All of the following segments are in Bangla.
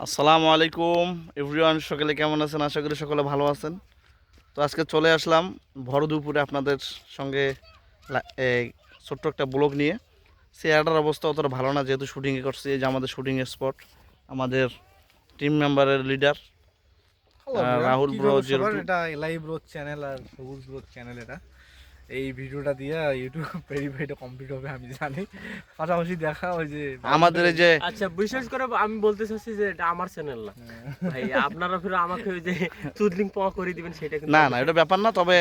আসসালামু আলাইকুম এভরিওয়ান, সকলে কেমন আছেন? আশা করি সকলে ভালো আছেন। তো আজকে চলে আসলাম ভর দুপুরে আপনাদের সঙ্গে এই ছোট্ট একটা ব্লগ নিয়ে। চেয়ারটার অবস্থা অতটা ভালো না, যেহেতু শুটিংয়ে করছি। এই যে আমাদের শুটিংয়ের স্পট, আমাদের টিম মেম্বারের লিডার রাহুল ব্রো সবার এটা এলআই ব্রো চ্যানেল আর সবুজ ব্রো চ্যানেল। এটা এই ভিডিওটা দিয়ে ইউটিউব ভেরিফাইড কমপ্লিট হবে আমি জানি। পাশাপাশি দেখা ওই যে আমাদের এই যে আচ্ছা, বিশেষ করে আমি বলতে চাচ্ছি যে এটা আমার চ্যানেল না ভাই, আপনারা ফিরে আমাকে ওই যে চুদলিং পাওয়া করে দিবেন সেটা কিন্তু না এটা ব্যাপার না। তবে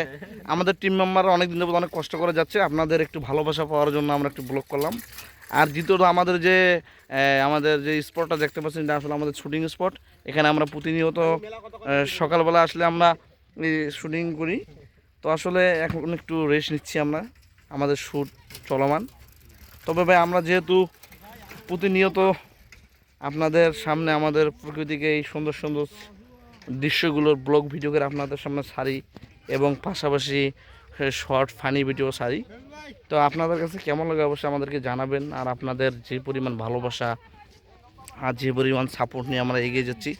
আমাদের টিম মেম্বাররা অনেক দিন ধরে অনেক কষ্ট করে যাচ্ছে, আপনাদের একটু ভালোবাসা পাওয়ার জন্য আমরা একটু ব্লগ করলাম। আর দ্বিতীয়ত আমাদের যে স্পটটা দেখতে পাচ্ছেন, এটা আসলে আমাদের শুটিং স্পট। এখানে আমরা প্রতিনিয়ত সকালবেলা আসলে আমরা শুটিং করি। তো আসলে এখন একটু রেস্ট নিচ্ছি আমরা, আমাদের শ্যুট চলমান। তবে ভাই আমরা যেহেতু প্রতিনিয়ত আপনাদের সামনে আমাদের প্রকৃতিকে এই সুন্দর সুন্দর দৃশ্যগুলোর ব্লগ ভিডিও করে আপনাদের সামনে ছাড়ি, এবং পাশাপাশি শর্ট ফানি ভিডিও ছাড়ি। তো আপনাদের কাছে কেমন লাগে অবশ্যই আমাদেরকে জানাবেন। আর আপনাদের যে পরিমাণ ভালোবাসা আর যে পরিমাণ সাপোর্ট নিয়ে আমরা এগিয়ে যাচ্ছি,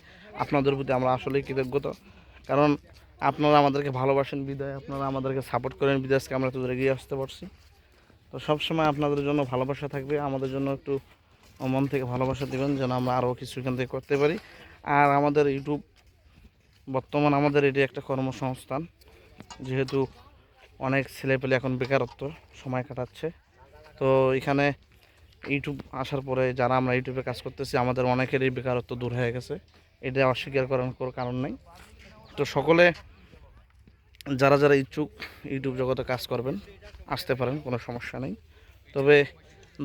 আপনাদের প্রতি আমরা আসলেই কৃতজ্ঞতা। কারণ আপনারা আমাদেরকে ভালোবাসেন বিদায়, আপনারা আমাদেরকে সাপোর্ট করেন বিদায় আজকে আমরা তোদের এগিয়ে আসতে পারছি। তো সবসময় আপনাদের জন্য ভালোবাসা থাকবে, আমাদের জন্য একটু মন থেকে ভালোবাসা দেবেন, যেন আমরা আরও কিছু এখান থেকে করতে পারি। আর আমাদের ইউটিউব বর্তমান আমাদের এটি একটা কর্মসংস্থান, যেহেতু অনেক ছেলেপেলে এখন বেকারত্ব সময় কাটাচ্ছে। তো এখানে ইউটিউব আসার পরে যারা আমরা ইউটিউবে কাজ করতেছি, আমাদের অনেকেরই বেকারত্ব দূর হয়ে গেছে, এটা অস্বীকার করার কোনো কারণ নেই। তো সকলে যারা যারা ইচ্ছুক ইউটিউব জগতে কাজ করবেন, আসতে পারেন, কোনো সমস্যা নেই। তবে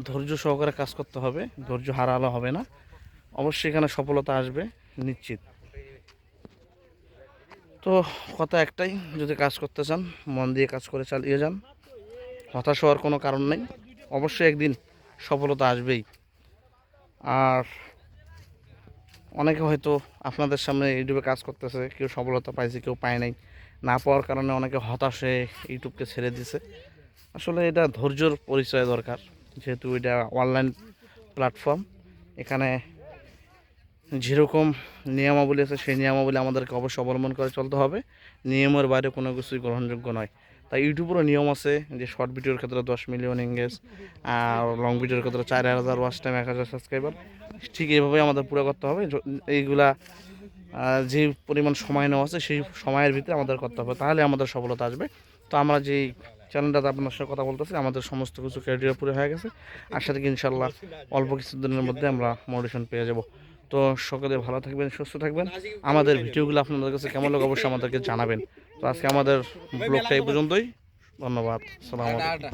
ধৈর্য সহকারে কাজ করতে হবে, ধৈর্য হারালে হবে না। অবশ্যই এখানে সফলতা আসবে নিশ্চিত। তো কথা একটাই, যদি কাজ করতে চান মন দিয়ে কাজ করে চালিয়ে যান, হতাশ হওয়ার কোনো কারণ নেই। অবশ্যই একদিন সফলতা আসবেই। আর অনেকে হয়তো আপনাদের সামনে ইউটিউবে কাজ করতেছে, কেউ সফলতা পাইছে, কেউ পায় নাই। না পাওয়ার কারণে অনেকে হতাশে ইউটিউবকে ছেড়ে দিছে। আসলে এটা ধৈর্যর পরিচয় দরকার, যেহেতু এটা অনলাইন প্ল্যাটফর্ম। এখানে যেরকম নিয়মাবলী আছে সেই নিয়মাবলী আমাদেরকে অবশ্যই অবলম্বন করে চলতে হবে। নিয়মের বাইরে কোনো কিছুই গ্রহণযোগ্য নয়। তাই ইউটিউবেরও নিয়ম আছে, যে শর্ট ভিডিওর ক্ষেত্রে 10 মিলিয়ন এঙ্গেজ, আর লং ভিডিওর ক্ষেত্রে 4000 ওয়াচ টাইম, 1000 সাবস্ক্রাইবার। ঠিক এইভাবেই আমাদের পুরো করতে হবে। এইগুলা যে পরিমাণ সময় নেওয়া আছে সেই সময়ের ভিতরে আমাদের করতে হবে, তাহলে আমাদের সফলতা আসবে। তো আমরা যেই চ্যানেলটাতে আপনার সাথে কথা বলতেছি, আমাদের সমস্ত কিছু ক্রাইটেরিয়া পুরো হয়ে গেছে। আশা করি ইনশাল্লাহ অল্প কিছু দিনের মধ্যে আমরা মোটিভেশন পেয়ে যাব। তো সকলে ভালো থাকবেন, সুস্থ থাকবেন। আমাদের ভিডিওগুলো আপনাদের কাছে কেমন লাগে অবশ্যই আমাদেরকে জানাবেন। তো আজকে আমাদের ব্লগটা এই পর্যন্তই। ধন্যবাদ। সালাম আলাইকুম।